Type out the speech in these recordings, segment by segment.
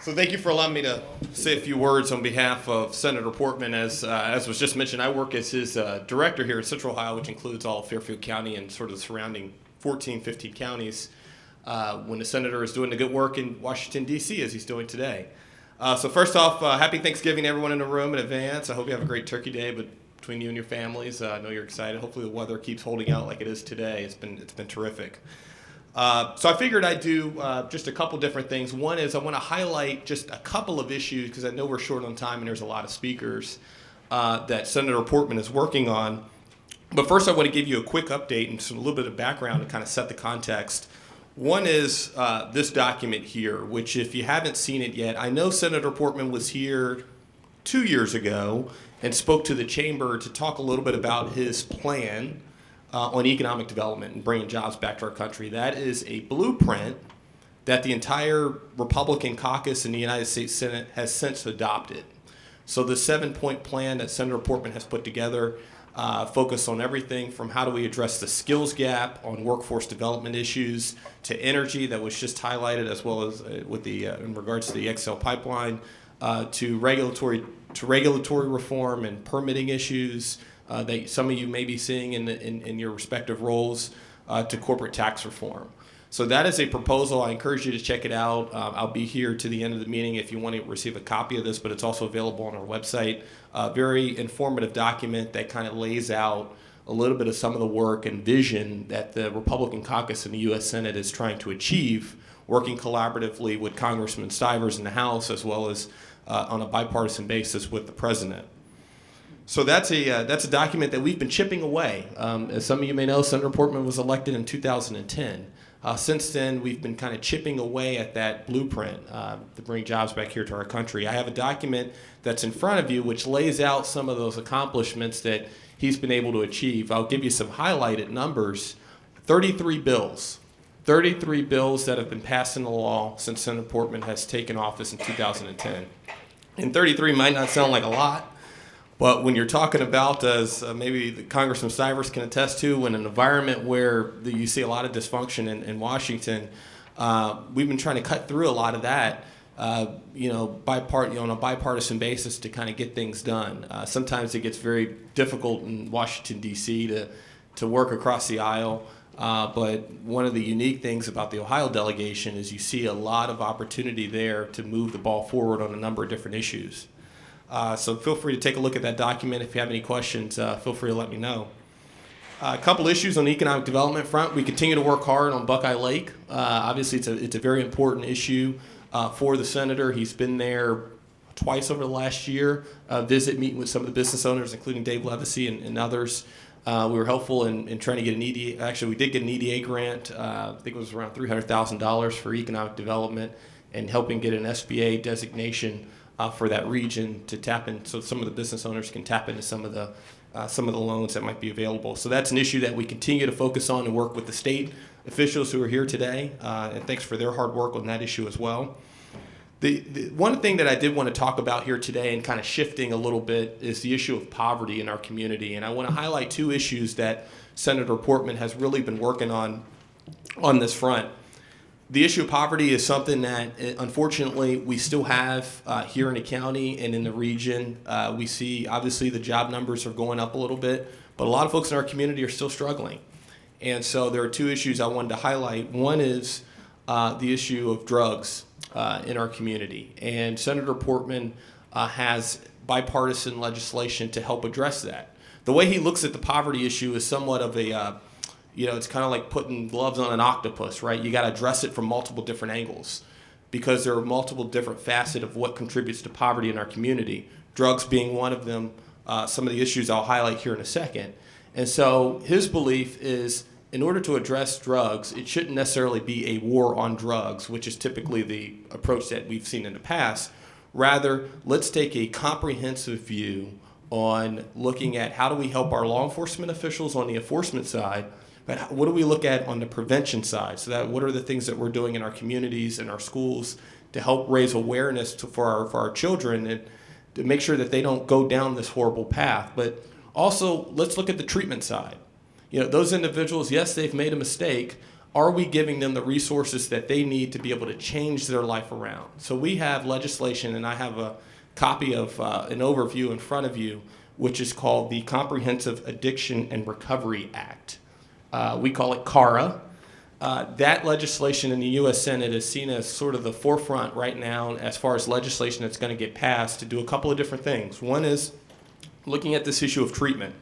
So thank you for allowing me to say a few words on behalf of Senator Portman. As was just mentioned, I work as his director here in Central Ohio, which includes all of Fairfield County and sort of the surrounding 14, 15 counties, when the senator is doing the good work in Washington, D.C., as he's doing today. So first off, happy Thanksgiving to everyone in the room in advance. I hope you have a great turkey day between you and your families. I know you're excited. Hopefully the weather keeps holding out like it is today. It's been terrific. So I figured I'd do just a couple different things. One is I want to highlight just a couple of issues because I know we're short on time and there's a lot of speakers that Senator Portman is working on. But first I want to give you a quick update and a little bit of background to kind of set the context. One is this document here, which if you haven't seen it yet, I know Senator Portman was here 2 years ago and spoke to the chamber to talk a little bit about his plan on economic development and bringing jobs back to our country. That is a blueprint that the entire Republican caucus in the United States Senate has since adopted. So the 7-point plan that Senator Portman has put together focus on everything from how do we address the skills gap on workforce development issues to energy that was just highlighted, as well as with the in regards to the XL pipeline, to regulatory reform and permitting issues that some of you may be seeing in your respective roles, to corporate tax reform. So that is a proposal. I encourage you to check it out. I'll be here to the end of the meeting if you want to receive a copy of this, but it's also available on our website. Very informative document that kind of lays out a little bit of some of the work and vision that the Republican caucus in the U.S. Senate is trying to achieve, working collaboratively with Congressman Stivers in the House, as well as on a bipartisan basis with the President. So that's a document that we've been chipping away. As some of you may know, Senator Portman was elected in 2010. Since then, we've been kind of chipping away at that blueprint to bring jobs back here to our country. I have a document that's in front of you which lays out some of those accomplishments that he's been able to achieve. I'll give you some highlighted numbers. 33 bills that have been passed into law since Senator Portman has taken office in 2010. And 33 might not sound like a lot, but when you're talking about, as maybe the Congressman Stivers can attest to, when an environment where you see a lot of dysfunction in Washington, we've been trying to cut through a lot of that, on a bipartisan basis to kind of get things done. Sometimes it gets very difficult in Washington, D.C. to work across the aisle. But one of the unique things about the Ohio delegation is you see a lot of opportunity there to move the ball forward on a number of different issues. So feel free to take a look at that document. If you have any questions, feel free to let me know. A couple issues on the economic development front. We continue to work hard on Buckeye Lake. Obviously, it's a very important issue for the senator. He's been there twice over the last year, meeting with some of the business owners, including Dave Levesey and others. We were helpful in trying to get an EDA. Actually, we did get an EDA grant. I think it was around $300,000 for economic development and helping get an SBA designation for that region to tap in, so some of the business owners can tap into some of the loans that might be available. So that's an issue that we continue to focus on and work with the state officials who are here today. And thanks for their hard work on that issue as well. The one thing that I did want to talk about here today and kind of shifting a little bit is the issue of poverty in our community. And I want to highlight two issues that Senator Portman has really been working on this front. The issue of poverty is something that, unfortunately, we still have here in the county and in the region. We see, obviously, the job numbers are going up a little bit, but a lot of folks in our community are still struggling. And so there are two issues I wanted to highlight. One is the issue of drugs in our community. And Senator Portman has bipartisan legislation to help address that. The way he looks at the poverty issue is somewhat of a it's kind of like putting gloves on an octopus, right? You got to address it from multiple different angles because there are multiple different facets of what contributes to poverty in our community, drugs being one of them, some of the issues I'll highlight here in a second. And so his belief is in order to address drugs, it shouldn't necessarily be a war on drugs, which is typically the approach that we've seen in the past. Rather, let's take a comprehensive view on looking at how do we help our law enforcement officials on the enforcement side, but what do we look at on the prevention side? So that what are the things that we're doing in our communities and our schools to help raise awareness for our children and to make sure that they don't go down this horrible path. But also, let's look at the treatment side. Those individuals, yes, they've made a mistake, are we giving them the resources that they need to be able to change their life around? So we have legislation, and I have a copy of an overview in front of you, which is called the Comprehensive Addiction and Recovery Act. We call it CARA. That legislation in the U.S. Senate is seen as sort of the forefront right now as far as legislation that's going to get passed to do a couple of different things. One is looking at this issue of treatment.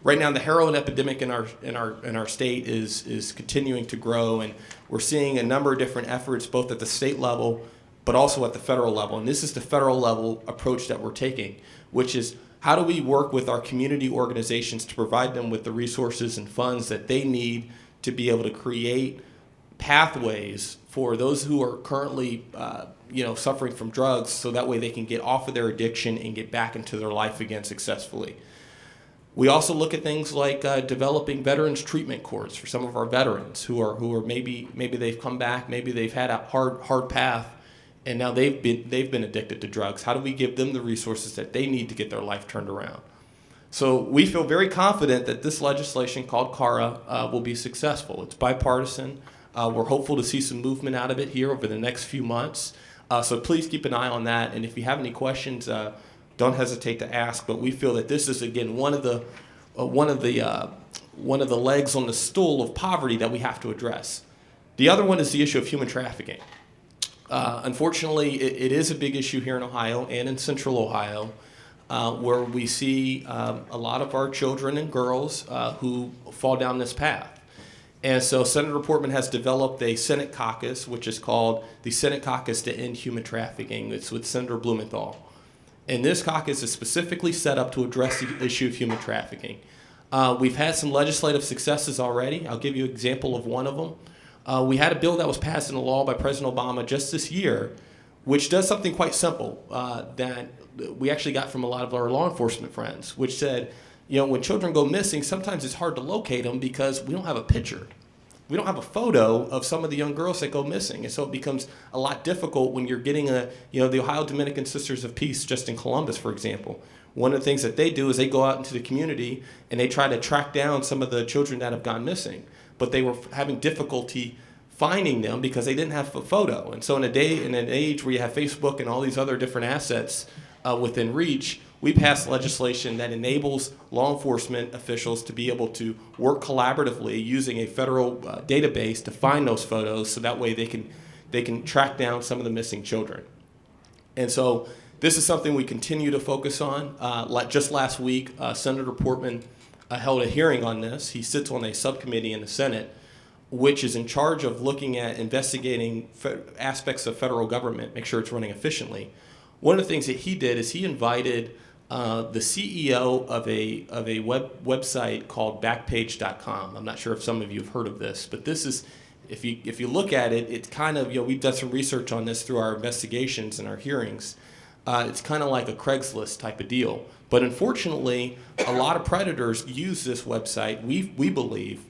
Right now, the heroin epidemic in our state is continuing to grow, and we're seeing a number of different efforts, both at the state level, but also at the federal level. And this is the federal level approach that we're taking, which is how do we work with our community organizations to provide them with the resources and funds that they need to be able to create pathways for those who are currently suffering from drugs, so that way they can get off of their addiction and get back into their life again successfully. We also look at things like developing veterans treatment courts for some of our veterans who are maybe they've come back, maybe they've had a hard path, and now they've been addicted to drugs. How do we give them the resources that they need to get their life turned around? So we feel very confident that this legislation called CARA will be successful. It's bipartisan. We're hopeful to see some movement out of it here over the next few months. So please keep an eye on that. And if you have any questions, don't hesitate to ask. But we feel that this is, again, one of the legs on the stool of poverty that we have to address. The other one is the issue of human trafficking. Unfortunately, it is a big issue here in Ohio and in Central Ohio, where we see a lot of our children and girls who fall down this path. And so Senator Portman has developed a Senate caucus, which is called the Senate Caucus to End Human Trafficking. It's with Senator Blumenthal. And this caucus is specifically set up to address the issue of human trafficking. We've had some legislative successes already. I'll give you an example of one of them. We had a bill that was passed into law by President Obama just this year, which does something quite simple that we actually got from a lot of our law enforcement friends, which said, when children go missing, sometimes it's hard to locate them because we don't have a picture. We don't have a photo of some of the young girls that go missing. And so it becomes a lot difficult when you're getting the Ohio Dominican Sisters of Peace just in Columbus, for example. One of the things that they do is they go out into the community and they try to track down some of the children that have gone missing. But they were having difficulty finding them because they didn't have a photo. And so in an age where you have Facebook and all these other different assets within reach, we passed legislation that enables law enforcement officials to be able to work collaboratively using a federal database to find those photos, so that way they can track down some of the missing children. And so this is something we continue to focus on. Just last week, Senator Portman held a hearing on this. He sits on a subcommittee in the Senate, which is in charge of looking at investigating aspects of federal government, make sure it's running efficiently. One of the things that he did is he invited the CEO of a website called Backpage.com. I'm not sure if some of you have heard of this, but this is, if you look at it, it's kind of, we've done some research on this through our investigations and our hearings. It's kind of like a Craigslist type of deal. But unfortunately, a lot of predators use this website, we believe,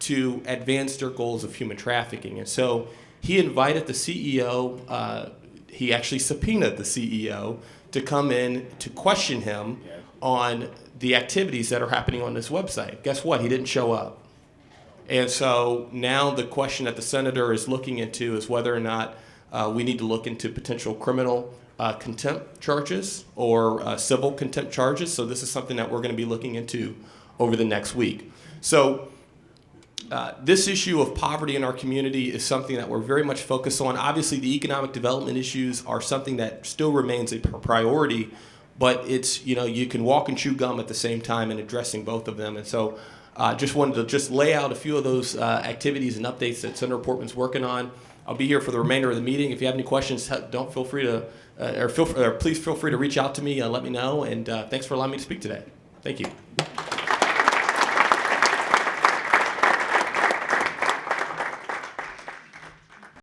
to advance their goals of human trafficking. And so he invited the CEO, he actually subpoenaed the CEO to come in to question him on the activities that are happening on this website. Guess what? He didn't show up. And so now the question that the senator is looking into is whether or not we need to look into potential criminal contempt charges or civil contempt charges. So this is something that we're going to be looking into over the next week. So this issue of poverty in our community is something that we're very much focused on. Obviously, the economic development issues are something that still remains a priority, but it's, you can walk and chew gum at the same time in addressing both of them. And so just wanted to lay out a few of those activities and updates that Senator Portman's working on. I'll be here for the remainder of the meeting. If you have any questions, don't feel free to, please feel free to reach out to me and let me know. And thanks for allowing me to speak today. Thank you.